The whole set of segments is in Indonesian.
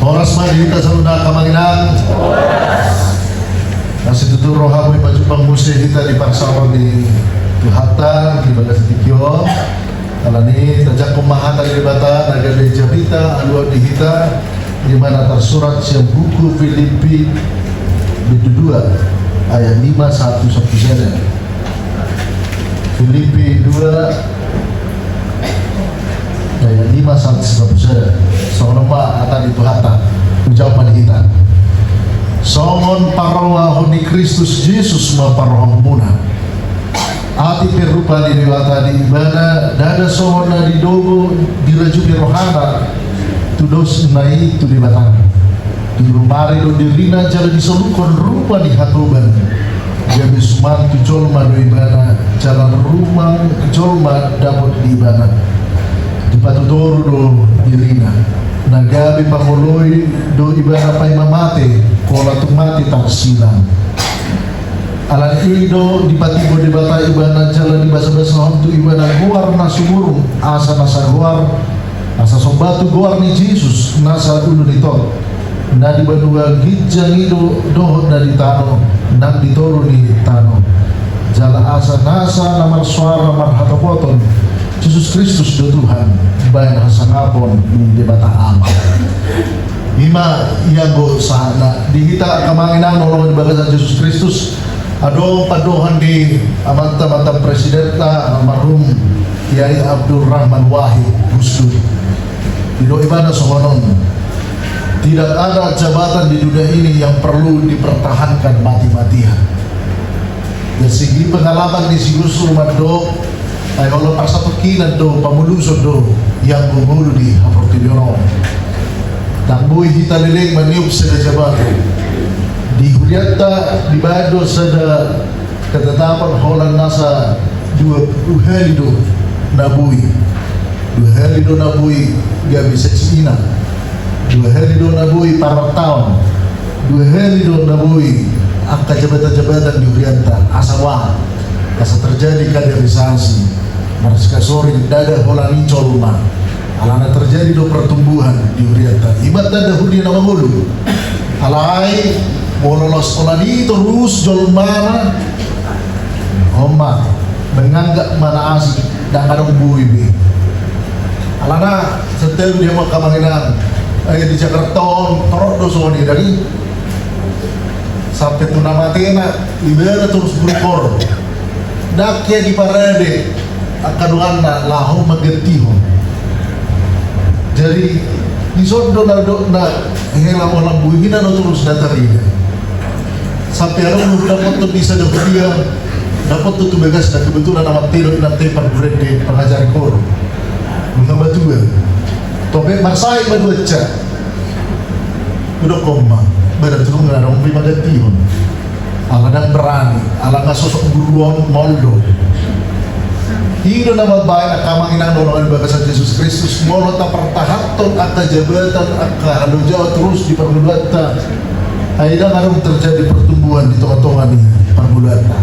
Oras madita sa una kamanginan. Nasi tutur roha mo ipajupang musik kita di parsawang di Tuhata, di Bagas Tikyo. Alani tajak kumahan dari bata naga di Jabita, alua di hita di mana tersurat siang buku Filipi biddu 2 ayat 5 1 saja. Filipi 2 ayat 5 1 saja. Soalnya ata itu hata ucapan kita. Songon parawa honi Kristus Yesus ma parohong muna. Ati perupa di dewata di ibadah dada sohona di dogo diraju di rohana tudos nai tu di batang. Di rumari do dirina jala disolukon rupa di hatuban. Jabe suman tu jolma do ibadah jalan rumah jolma dapat di ibadah. Di patutoro do dirina nagabi pangoloy do ibadah pay mamate kola tu mati tak silang alan ido di patibo di bata ibadah jalan di basa-basa hontu ibadah guar na sumurung asa nasa guar asa sombatu guar ni Jesus nasa ulu nito na di badua gijang ido dohot na di tano nang ditoro ni tano jala asa nasa namar suara marhatapoton Yesus Kristus do Tuhan bayan hasangapon di bata amal lima iago sana di kita kamanginan nolong di bagasan Yesus Kristus ado padohan di amanta-manta presiden ta almarhum Kiai Abdul Rahman Wahid Gusdur dido ibadah sohonon tidak ada jabatan di dunia ini yang perlu dipertahankan mati-matian dari segi pengalaman di Gusdur Mado ay kalau parsa pekinan do pamulusod do yang gumulu di Haportiliono tangboy kita liling maniup sada jabatan di Huryata di Bado sada ketetapan holan nasa 2 hari do nabui 2 hari do nabui gabi seksina 2 hari do nabui para tahun 2 hari do nabui angka jabatan-jabatan di Huryata asawa asa terjadi kaderisasi Marska sore dada holani colma alana terjadi do pertumbuhan di Uriata ibat dada hudi nama hulu alai bololos holani terus jolmana homma menganggap mana asik dan kadang buibi alana setel dia mau kamanginan di Jakarta torok do soni dari sampai tunamatena ibadah terus berkor daknya di parade akaduanna lahu magetiho jadi disodo na hela olang buhina no terus datari sampai orang dapat tu bisa dapat tu begas dan kebetulan nama telo nanti par brede pengajar kor mengapa juga tobe marsai baduaca udah koma berarti lu nggak ada umpi magetiho ala dan berani ala nggak sosok guruan moldo Hingga nama baik kamanginan nolongan bagasan Yesus Kristus molo ta pertahaton akka jabatan akka halujaw terus di pergulatan aida ngarung terjadi pertumbuhan di tengah-tengah nih pergulatan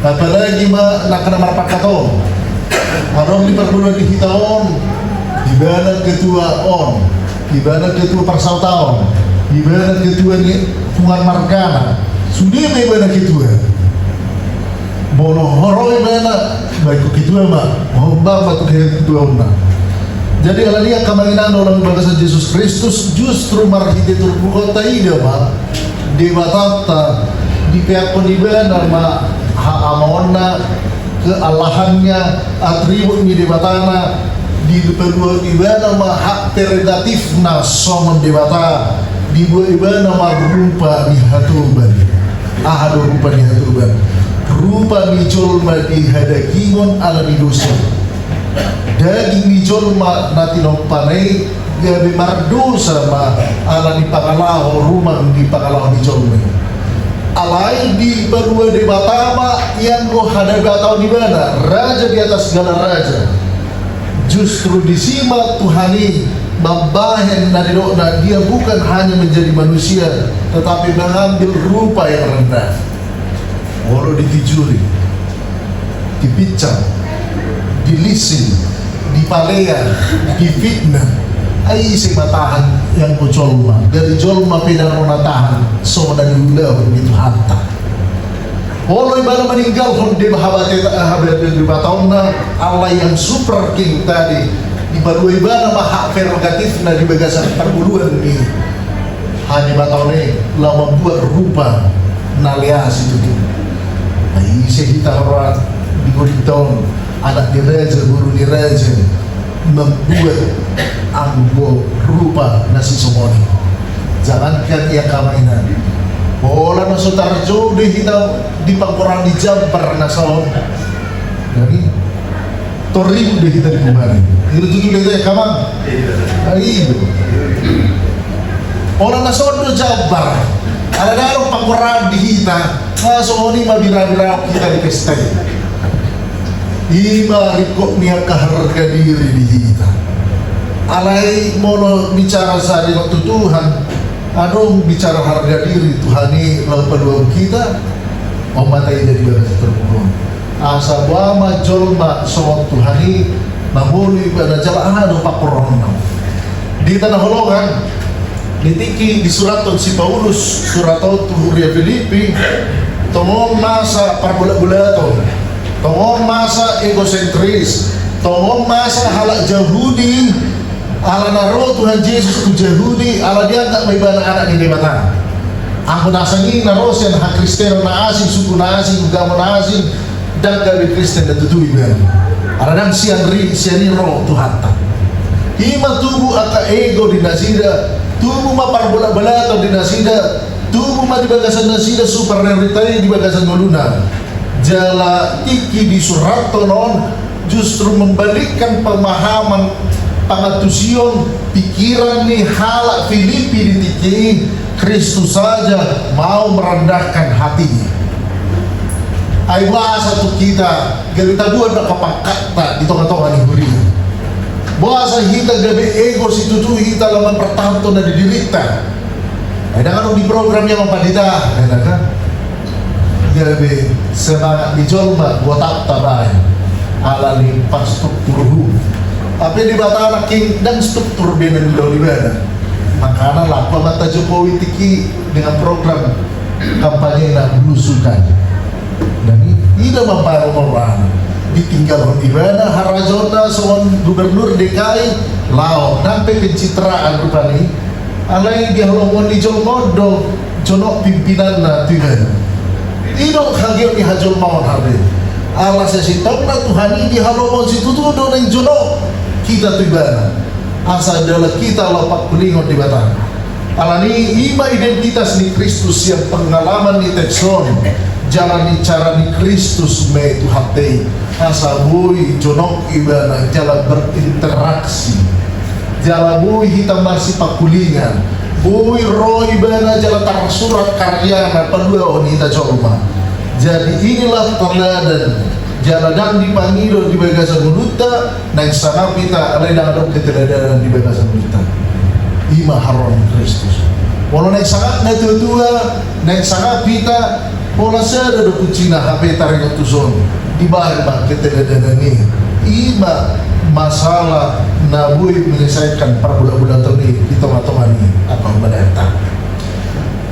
apalagi nakana marpakato harong di pergulatan di hitaon di bana ketua on di bana ketua persautawan di bana ketua ni fungan markana sudah may bana ketua mono horoi bana baik itu mah mohon batu itu ona jadi ala dia kamanginan orang bagasan Yesus Kristus justru marhidetul kota ide mah di batata di pihak penibana nama hak amona kealahannya atribut di batana di kedua ibana mah hak prerogatif na somon di bata di dua ibana mah rupa di hatuban ahado rupa di hatuban rupa mijolma di hadakingon ala di dosa daging mijolma nati nompanay gabi mardosa ma ala di pakalaho rumah di pakalaho mijolma alai di badua di batama yang go hadaga tau di mana raja di atas segala raja justru disimak Tuhani membahen nadidokna dia bukan hanya menjadi manusia tetapi mengambil rupa yang rendah walau ditijuri, dipicam, dilising, dipalean, difitnah, ay isi matahan yang ko jolma dari jolma pinang natahan so na niulaw gitu hatta Oloy ba na meninggal kung di mahabati di batang na Allah yang super king tadi di baruy ba na maha prerogatif na di bagasan perguluan ni hanya batang ni lah membuat rupa nalias itu tu ay isi kita orang di Gurintong anak di raja guru di raja membuat anggo rupa nasi somoni jangankan ia kamainan bola na sutarjo di kita di pangkurang di Jabar nasalon dari toribu di kita di kemarin itu tuh ya kamang itu orang nasalon di Jabar ada dalam pangkurang di kita nasoni mabira-bira kita di pesta ima rikok niya kaharga diri di kita alay mono bicara sari waktu Tuhan adong bicara harga diri Tuhani lalu peluang kita omatai jadi bahasa terbunuh asa bama jolma soal Tuhani namuli pada jalan ado pakoron di tanah holongan ditiki di suraton si Paulus suraton Huria Filipi tongong masa parbulat-bulaton tongong masa egosentris tongong masa halak Yahudi ala naro Tuhan Yesus tu Yahudi ala dia tak may anak ni mata ako nasangin naro siya na Kristiyano na asing suku na asing agama na asing dan gabi Kristen na tutuwi ba ala nang siya ni ro Tuhan ta ima tubu aka ego di nasida tubu maparbola-balato di nasida tubu madibagasan nasida superioritai di bagasan ngoluna jala tiki di surato non justru membalikkan pemahaman pangatusion pikiran nih halak Filipi di titik Kristus saja mau merendahkan hatinya. Ay bahasa tu kita galita dua nak kapangkata di tengah-tengah ni beriman. Bahasa kita gabe ego situ tu kita laman pertanto na didirita. Ay dengan di program yang mempadita, kan? Gabe semangat dijolma botak tabai ala ni struktur tapi di bata anak king dan struktur dia di mana makanya lah pemata Jokowi tiki dengan program kampanye nak belusukan dan tidak membayar orang ditinggal di mana Harajona seorang gubernur DKI lao sampai pencitraan rupanya alai dia ngomong di Jolmodo jonok pimpinan na Tuhan tidak hadir di hajul maun hari Allah sesitong na Tuhan ini halomon situ tu do nang jonok kita tibana asa adalah kita lapak pelingot di batang alani ima identitas ni Kristus yang pengalaman ni tekson jalan ni cara ni Kristus me tu hati asa bui jonok ibana jalan berinteraksi jalan bui hitam masih pakulingan bui roh ibana jalan tarsurat karya na padua on hita colma jadi inilah teladan jalanan dipanggil di bagasan mulutnya naik sana kita alai dengan keteladanan di bagasan mulutnya ima haram Kristus walau naik sangat naik tua naik sangat kita pola saya ada kucina HP tarik tuson di bawah keteladanan ini ima masalah nabui menyelesaikan per bulan-bulan ini di tengah-tengah ini apa mendatang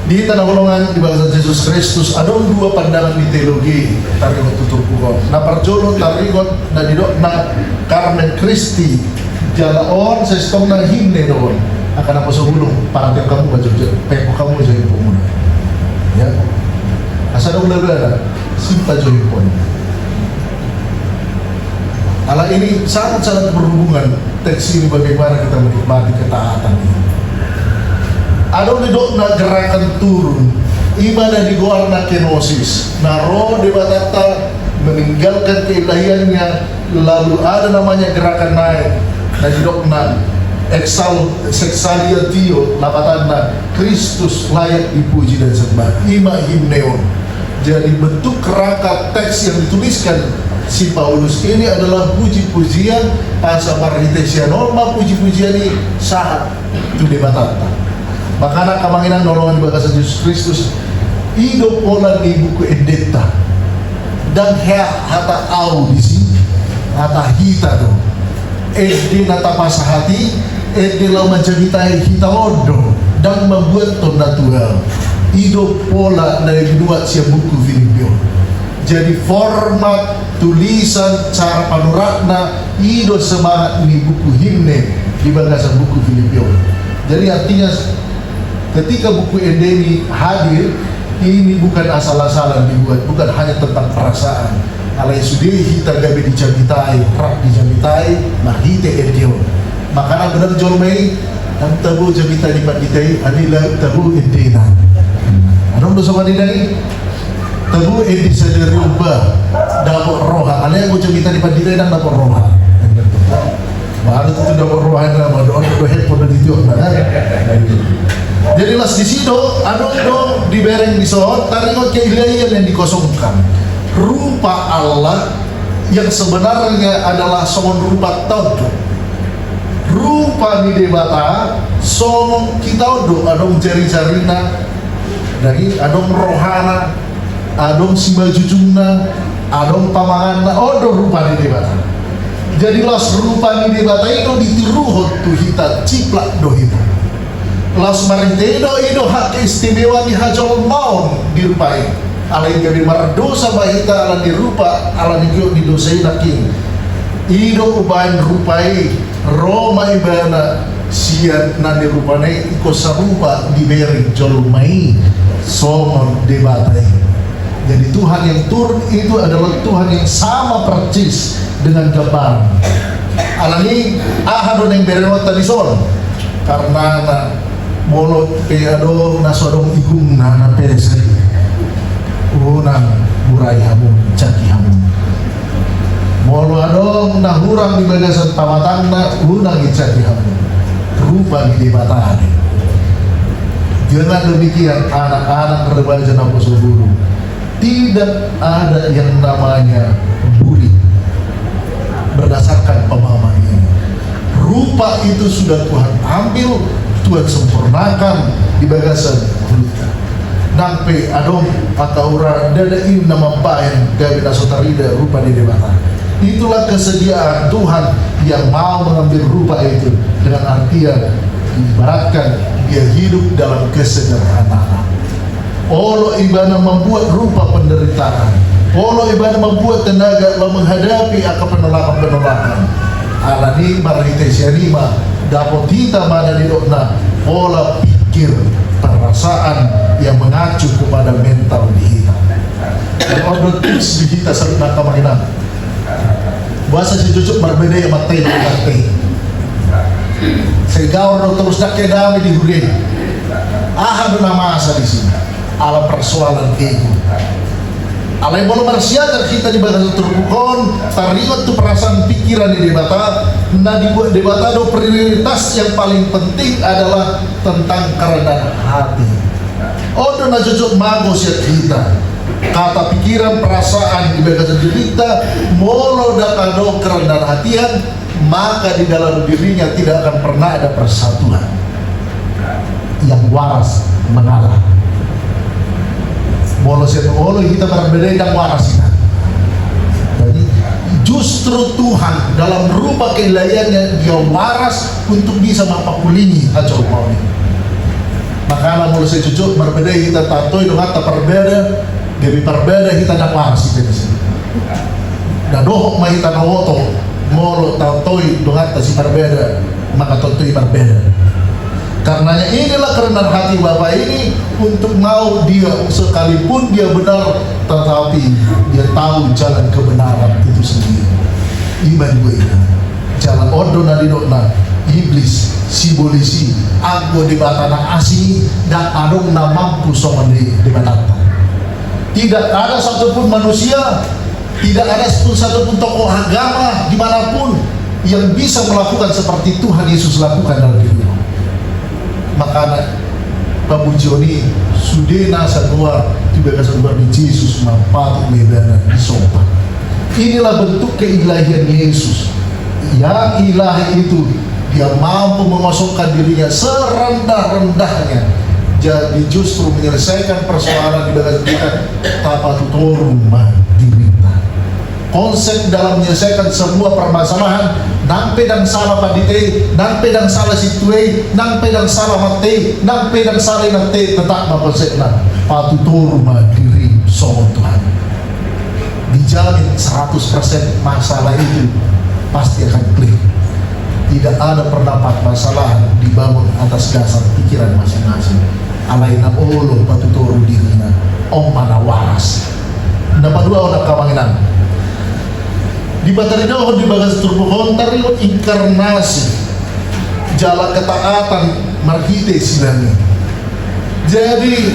di tanah golongan di bangsa Yesus Kristus ada dua pandangan di teologi taringot tutur pukon na parjolo taringot na didok na Carmen Christi jalaon sestong na himne doon akan apa sebelum para tiap kamu baca peko kamu jadi pemuda ya asal dong ada simpa jadi pon ala ini sangat-sangat berhubungan teks ini bagaimana kita menikmati ketaatan ini ada didok na gerakan turun ibadah di goar na kenosis na roh di batata meninggalkan keilahiannya lalu ada namanya gerakan naik na didok na seksalia tio lapatan na Kristus layak dipuji dan sembah ima himneon jadi bentuk kerangka teks yang dituliskan si Paulus ini adalah puji-pujian asa marhitesia norma puji-pujian ini sahat itu di batata makanya kamanginan nolongan bahasa Yesus Kristus hidup pola di buku endeta dan hata audisi hata hita tuh SD nata pasahati adalah menjaditai kita odo dan membuat natural hidup pola dari dua siap buku Filipio. Jadi format tulisan cara panuratna hidup semangat ini buku himne di bagasan buku Filipio. Jadi artinya ketika buku ini hadir, ini bukan asal-asalan dibuat, bukan hanya tentang perasaan. Alai sudah kita gabe dijabitai, rak dijabitai, mahite edio. Makanya benar jolmei, dan tabu jabita dipakitai, anilah tabu edena. Anong dosa manidai? Tabu edi sadari ubah, dapur roha. Alai aku jabita dipakitai dan dapur roha. Baru itu dapur roha yang nama doa handphone dan itu. Jadi las di situ, anong dong dibereng di sohor, taringot keilahian yang dikosongkan. Rupa Allah yang sebenarnya adalah somon rupa todo. Rupa di debata somon kita odo adong jari-jarina dari adong rohana, adong sima jujungna, adong pamanganna odo rupa di debata. Jadi las rupa di debata itu ditiruhot tu hita ciplak do itu. Las marintedo itu hak istimewa di hajol maun dirupai. Alai gabi mardosa bahita ala dirupa ala digyo didosai naking ido ubain rupai Roma ibana siat na dirupane iko sarupa diberi jolmai somon debatai. Jadi Tuhan yang turun itu adalah Tuhan yang sama persis dengan gambar. Alani ahadon yang berewat tadi son karena na molot peado nasodong igung na peseri unang burai hamu cati hamu molo adong nahurang di bagasan tamatang na unang cati hamu rupa di debatan. Jangan demikian anak-anak remaja na Posoburu, tidak ada yang namanya bully berdasarkan pemahaman ini. Rupa itu sudah Tuhan ambil, Tuhan sempurnakan di bagasan kulitnya. Nampe adong ataura dada im nama baen gabi nasotarida rupa di debata. Itulah kesediaan Tuhan yang mau mengambil rupa itu dengan artian ibaratkan dia hidup dalam kesederhanaan. Olo ibana membuat rupa penderitaan. Olo ibana membuat tenaga menghadapi akan penolakan-penolakan. Alani marhitesianima dapat kita mana di dokna pola pikir perasaan yang mengacu kepada mental di kita. Dan order tips di kita serta kemainan. Bahasa si cucuk berbeda yang matai dan matai. Segawar terus nak kedami di hudin. Ahad nama asa di sini. Ala persoalan ego. Ala yang belum bersiagar kita di batas terbukon, tariot tu perasaan pikiran di debata. Nah di debata do prioritas yang paling penting adalah tentang kerendahan hati. Oh do na jujur magos ya kita. Kata pikiran perasaan di batas kita molo dakado kerendahan hatian, maka di dalam dirinya tidak akan pernah ada persatuan yang waras mengalah. Molo kita berbeda dan waras kita. Jadi justru Tuhan dalam rupa keilahiannya dia waras untuk bisa mapakulingi hajol mau ini. Makanya molo saya cucuk berbeda kita tatoi dengan tak berbeda, gabi berbeda kita tak waras kita di sini. Dan dohok mah kita nawoto molo tatoi dengan tak si berbeda, maka tatoi berbeda. Karenanya inilah kerendahan hati Bapak ini untuk mau dia sekalipun dia benar, tetapi dia tahu jalan kebenaran itu sendiri. Iman gue jalan odo nadidokna iblis simbolisi aku di batana asing dan adong na mampu soman di batata. Tidak ada satupun manusia, tidak ada satupun tokoh agama dimanapun yang bisa melakukan seperti Tuhan Yesus lakukan dalam hidupnya. Makanya Babu Joni sudena sadua tiba keseluruhan di Yesus mampatu medana disopan. Inilah bentuk keilahian Yesus. Yang ilahi itu dia mampu mengosongkan dirinya serendah-rendahnya. Jadi justru menyelesaikan persoalan di dalam kita tanpa tutorum dirita. konsep dalam menyelesaikan semua permasalahan. Nang pedang salah padite, nang pedang salah situe, nang pedang salah mate, nang pedang salah nate, tetap konsepnya patutur diri soal Tuhan. Dijamin 100% masalah itu pasti akan clear. Tidak ada pendapat masalah dibangun atas dasar pikiran masing-masing. Alaina olo patutur dirina om mana waras. Dapat dua orang kawanginan. Di bateri doh di bagas turbo tari inkarnasi jala ketaatan marhite silani. Jadi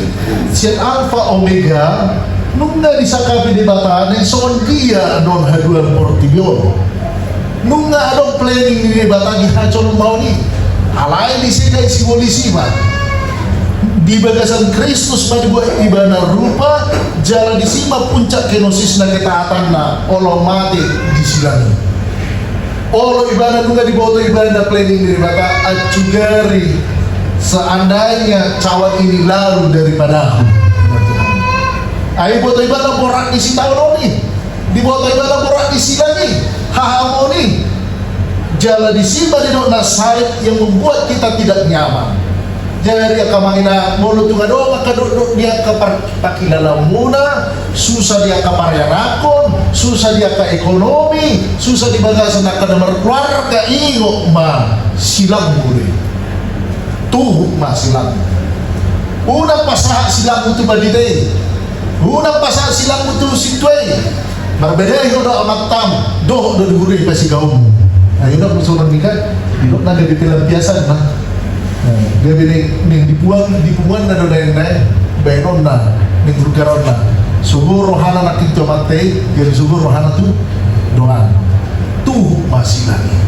siat alfa omega nunga disakapi di batane son dia don haduan portibio. Nunga adong planning di batagi hacol mau ni. Alai di sini simbolisi mah. Di bagasan Kristus pada buat ibana rupa jalan disima puncak kenosis na ketaatan na olo mati di silani olo ibana nunga di boto ibana planning dari bata acugari seandainya cawan ini lalu daripada aku ayo boto ibana borak di sitao ni di boto ibana borak di silani hahamoni jalan disima di dona salib yang membuat kita tidak nyaman. Jadi dia kamangina mulu tunga do makaduduk dia ke pakilala muna, susah dia ke pariarakon, susah dia ke ekonomi, susah di bagasan ke nomor keluarga ingo ma silang muli. Tuh ma silang. Unang pasah silang itu badidei. Unang pasah silang itu situai. Berbeda itu do amat tam, do diguri pasi kaum. Ayo do musuh nikah, hidup naga di pelampiasan mah. Dia bilang dipuan na dolen na benon na ningurgaron na subur rohana na kinto mate jadi subur rohana tu doan tuh masih lagi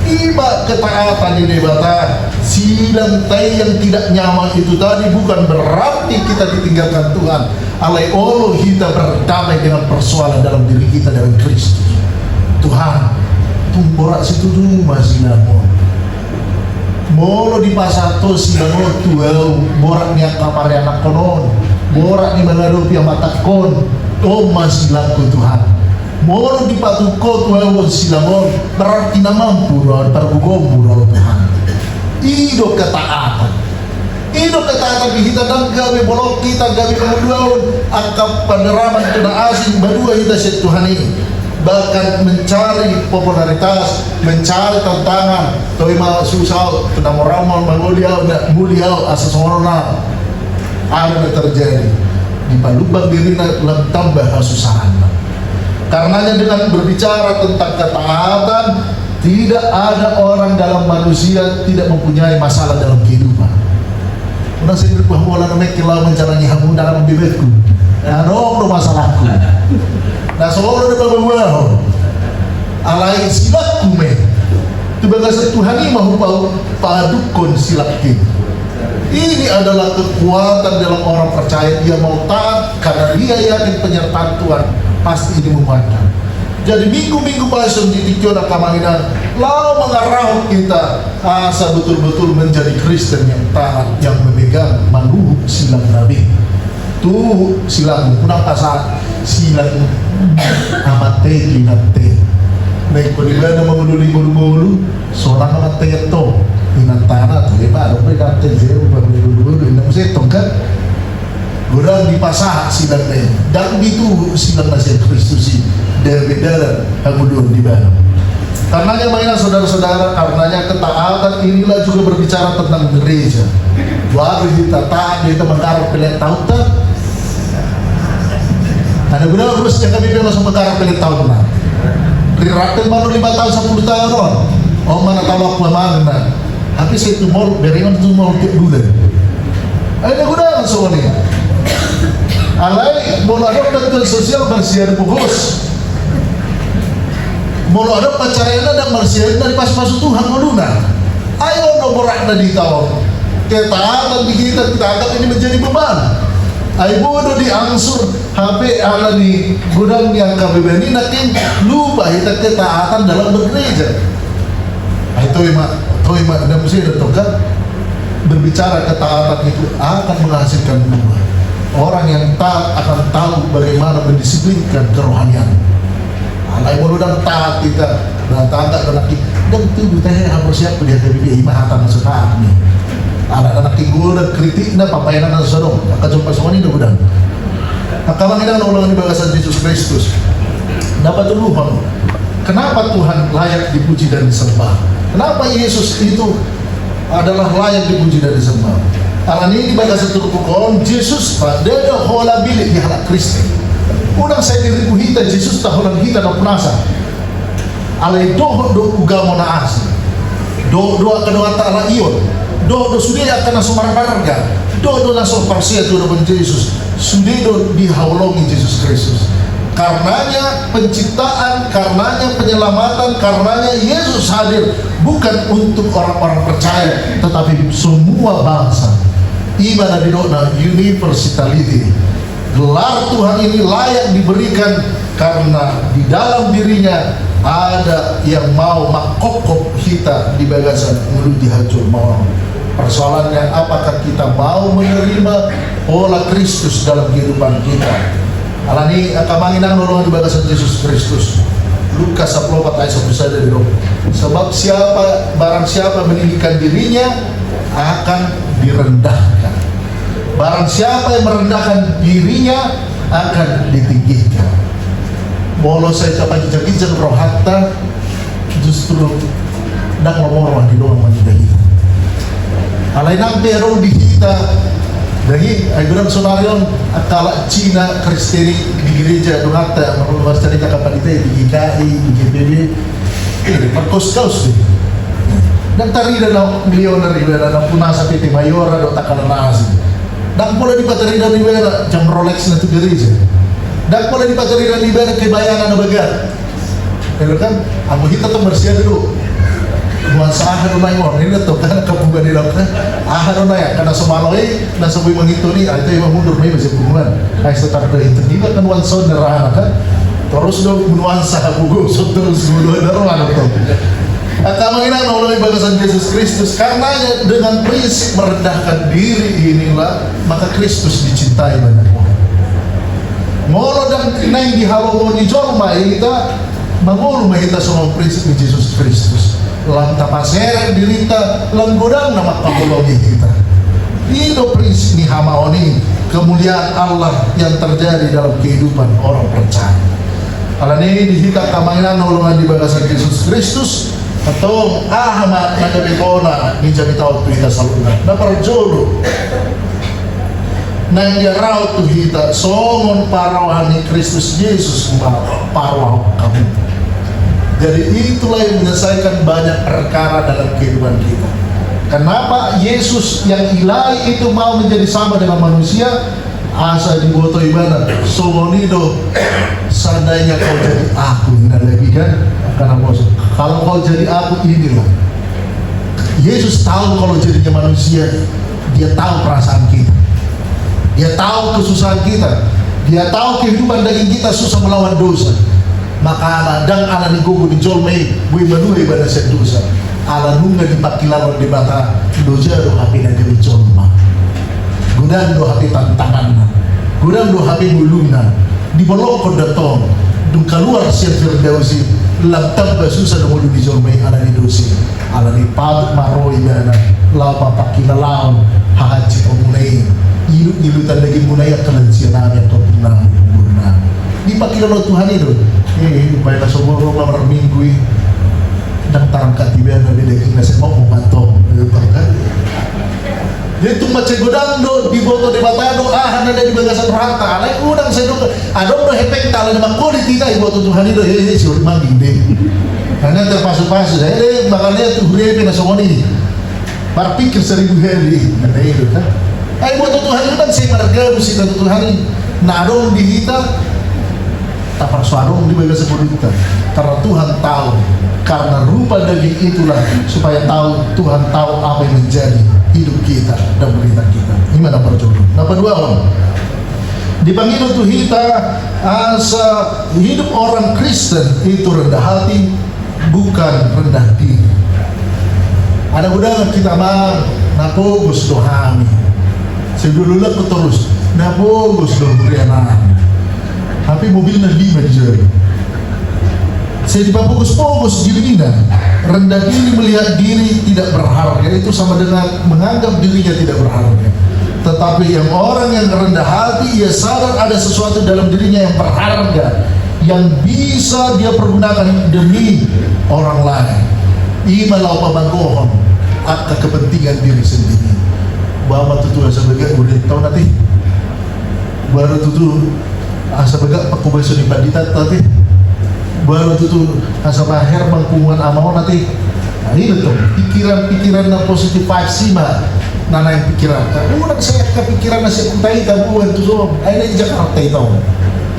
iba ketaatan ini bata silang tay yang tidak nyaman itu tadi bukan berarti kita ditinggalkan Tuhan. Alai olo kita berdamai dengan persoalan dalam diri kita dengan Kristus. Tuhan tumborak situ dulu masih lama molo di pasato si bango tuel borak niya kapar anak konon borak ni mga rupiah matakon o masilang ko Tuhan molo di patuko tuel silangon berarti naman puro terbugong puro Tuhan ido ketaatan kita dan gawe bolok kita gawe kemuduan angka peneraman tuna asing berdua kita set Tuhan ini bahkan mencari popularitas, mencari tantangan, tapi malah susah, tentang orang mulia asas orang ada yang terjadi di palubang diri dalam tambah kesusahan. Karenanya dengan berbicara tentang ketaatan, tidak ada orang dalam manusia tidak mempunyai masalah dalam kehidupan. Orang sendiri bahwa namanya kilau menjalani hamu dalam bibirku, nah dong masalahku. Nah seorang ada bawa alai silakku me itu bagasa Tuhan ini mahu padukon silakku. Ini adalah kekuatan dalam orang percaya dia mau taat karena dia yakin penyertaan Tuhan pasti ini memandang. Jadi minggu-minggu passion di tikion akamangina lalu mengarah kita asa betul-betul menjadi Kristen yang taat yang memegang manuh silang Nabi. Tuh silang kunang pasal silang amate kinate naik kodibana mengululi mulu seorang amate itu inantana tuh ya pak ada berkata jauh mulu ini mesti tongkat gurang di pasah silang deh dan itu silang nasi Kristus dari dalam hamudur di bawah. Karenanya mainan saudara-saudara, karenanya ketaatan inilah juga berbicara tentang gereja. Baru kita taat kita menggarap pilihan tahun tak. Ada guna terus yang kami langsung menggarap pilihan tahun lah. Riratin baru 5 tahun 10 tahun on. Oh mana tahu aku mana. Tapi saya tumor beringan tumor ke dulu. Ada guna langsung ni. Alai mau ada bantuan sosial bersiar bungkus. Mau ada pacarnya dan bersiar dari pas-pas Tuhan meluna. Ayo nomorak di tahun. Ketaatan di kita anggap ini menjadi beban. Ay bodo di angsur HP ala di gudang yang kabebeni nakin lupa kita ketaatan dalam bergereja. Itu ima dan mesti kan berbicara ketaatan itu akan menghasilkan buah. Orang yang taat akan tahu bagaimana mendisiplinkan kerohanian. Alay mo dan taat kita, dan taat dan laki, dan tubuh teh harus siap dia dari imahatan sesaat ni. Anak-anak tinggal dan kritik na papayanan na sarong, nakajumpa sa kanina udah. Nakamanginan ulang ni bagasan Yesus Kristus. Dapat tuluhan. Kenapa Tuhan layak dipuji dan disembah? Kenapa Yesus itu adalah layak dipuji dan disembah? Karena ini bagasan turukukon Yesus pada hola bilik di halak Kristi. Udang saya diriku hita Yesus tahunan hita na punasa. Alay do ugamo na asli. Do kedua ta'ala iyon. Do sudah akan nasumar barga. Do nasum parsia tu dengan Yesus. Sudah do dihaulongi Yesus Kristus. Karenanya penciptaan, karenanya penyelamatan, karenanya Yesus hadir bukan untuk orang-orang percaya, tetapi semua bangsa. Ibadah di dona universality. Gelar Tuhan ini layak diberikan karena di dalam dirinya ada yang mau makokop kita di bagasan menuju hancur mau. Persoalannya apakah kita mau menerima pola Kristus dalam kehidupan kita? Alani kamanginan nolongan di bagasan Yesus Kristus. Lukas 14 ayat 1 saja di sebab barang siapa meninggikan dirinya akan direndahkan. Barang siapa yang merendahkan dirinya akan ditinggikan. Bolo saya capai kijang roh hatta justru nak ngomong di doang manusia kita. Alay nang pero di kita dari bilang sonarion akala Cina Kristeni di gereja donata menurut cerita kapan itu di GKI di GBB ini perkos-kos deh. Dan tari dan milioner dan punasa PT Mayora do takala nasi. Dan pula di patari dan ibera jam Rolex na tu gereja. Dan pula di patari dan ibera kebayangan na bagat. Pero kan amo hita to bersih dulu. Nuansa ahano na yun, nila to kan kapungan nila ka ahano na yan, karena sumaloy na sabi mangito ni, ito yung mamundur may masih pungan ay sa takda ito, di ba kanuansa na rahan ka terus daw nuansa hapugo so terus muluhan na rahan ito at kamanginan ulay bagasan Yesus Kristus karenanya dengan prinsip merendahkan diri inilah maka Kristus dicintai banyak orang ngolo dan kinay di hawa ni jorma ita mangolo mahita sa prinsip ni Yesus Kristus lam tapasere dirita lam godang nama kapologi kita. Itu prinsip ni hamaoni kemuliaan Allah yang terjadi dalam kehidupan orang percaya. Kalau ini dihita kamanginan nolongan di bagasan Yesus Kristus atau ahma nagabikona ni jadi tahu tu kita saluna. Dapat jodoh. Nang jarau tu kita songon parawani Kristus Yesus parwah kamu. Jadi itulah yang menyelesaikan banyak perkara dalam kehidupan kita. Kenapa Yesus yang ilahi itu mau menjadi sama dengan manusia? Asa diboto ibadah somonido seandainya kau jadi aku tidak lagi kan? Karena kalau kau jadi aku inilah. Yesus tahu kalau jadinya manusia, dia tahu perasaan kita, dia tahu kesusahan kita, dia tahu kehidupan daging kita susah melawan dosa. Maka dan ala ni gugu di jolmei bui manuhi pada sedusa ala nunga di pakilawan di bata doja do hapi na di jolma gudang do hapi tantangan gudang do hapi muluna di bolok datong dung keluar siap firdausi lantab susah do mulu di jolmei ala ni dosi ala ni paduk maroi dana lapa pakilawan hahaji pemulai ilu tandagi munaya kalansia nami atau punang purna di pakilawan Tuhan itu baik lah semua rumah minggu dan tarangkat tiba na bidaging na sa mga matong jadi itong matsegodang do di boto de batado handa di bagasan rata alay udang sa do adong do hepek tala na makulit kita iboto Tuhan itu siul manginde karena terpasu-pasu saya bakal lihat tuh hurebe na somoni berpikir 1000 hari na itu kan ay iboto Tuhan itu kan saya marga musik na Tuhan na adong di kita tapar suarung di bagasan kita karena Tuhan tahu karena rupa daging itulah supaya tahu Tuhan tahu apa yang menjadi hidup kita dan berita kita. Ini mana perjodoh. Nomor 2 dipanggil untuk kita asa hidup orang Kristen itu rendah hati bukan rendah diri. Ada udang kita mah napogus dohami sedululah terus napogus dohuriana tapi mobilnya 5 di jari Saya dipapokus-pokus dirinya, rendah diri melihat diri tidak berharga, itu sama dengan menganggap dirinya tidak berharga. Tetapi yang orang yang rendah hati, ia sadar ada sesuatu dalam dirinya yang berharga, yang bisa dia pergunakan demi orang lain. Imalau pamagohon akan kepentingan diri sendiri. Bawa tutu asa baga udah tahu nanti baru tutu asa baga pakubai suni pandita tadi baru tutu asa bahir mangkungan amau nanti. Nah, ini tuh pikiran na positif vibe sih mah nana yang pikiran. Kalau saya kepikiran nasi kuntai kabuan tuh so, ini Jakarta itu.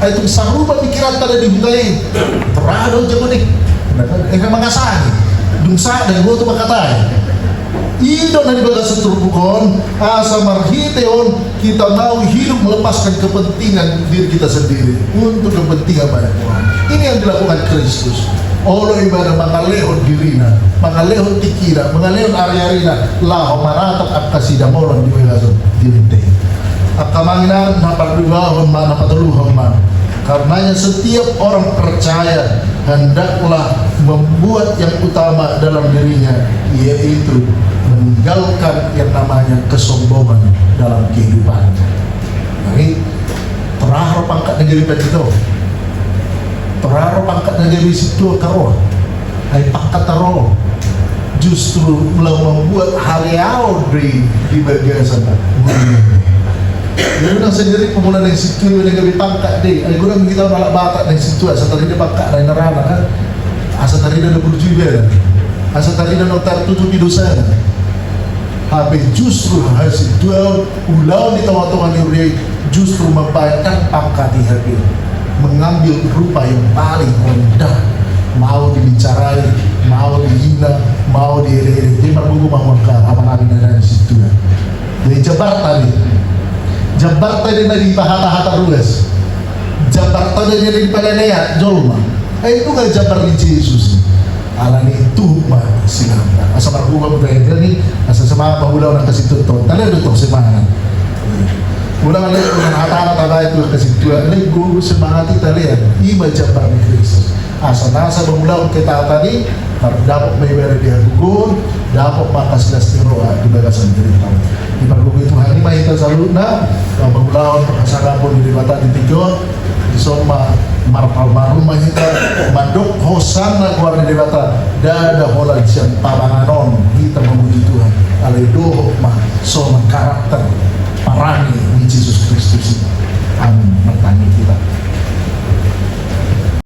Itu sarupa pikiran tada di butai. Terado jago nih. Memang ngasani. Dungsa dan gua tuh makatai. Idon na dibaga sa turbukon, asa marhiteon, kita mau hidup melepaskan kepentingan diri kita sendiri untuk kepentingan banyak orang. Ini yang dilakukan Kristus. Olo ibadah mangalehon dirina, mangalehon tikira, mangalehon ari-arina, laho maratak at kasidamolon di wilayah dirinte. Akamanginan napaduahon ma, napataluhon ma. Karenanya setiap orang percaya hendaklah membuat yang utama dalam dirinya, yaitu meninggalkan yang namanya kesombongan dalam kehidupan. Ini terharu pangkat negeri itu, terharu pangkat negeri situ karo, hai pangkat taro, justru membuat hal-hal di bagian sana. Dia bilang sendiri pemuda yang situ yang lebih pangkat deh. Aku bilang kita orang batak yang situ asal tadi dia pangkat dari nerana kan, asal tadi dia berjuang, asal tadi dia notar tutupi dosa. Habis justru hasil dua ulang di tengah-tengah ini justru membayarkan pangkat di hati, mengambil rupa yang paling rendah, mau dibicarai, mau dihina, mau dielek-elek. Dia berbuku mengangkat apa nabi dari situ. Jadi Jabarta din na di pahata-hata ruas. Jabarta din na di palalaya, jolma. Ay ito nga Jabar ni Jesus. Ala ni tuhma sila. Asa marhuma mo tayo ni, asa sa mga pahulaw ng kasituton. Talaga ito semangat. Ulang alay, ulang hata-hata ito kasituton. Alay, guru semangat ito liyan. Ima Jabar ni Kristus. Asa nasa pahulaw kita tadi, dapat may meron di hagugun, dapat makasilas ni Roa, dibagasan diri tayo. Di pagbubuhay Tuhan ini mahita sa luna, pagulawan pagkasaka po di bata di tigon, di soma marpal-marun mahita, mandok hosan na kuar di bata, dada holan siyang pamanganon, kita memuji Tuhan, alay doho ma, soma karakter, parani ni Jesus Kristus. Amin, bertanya kita.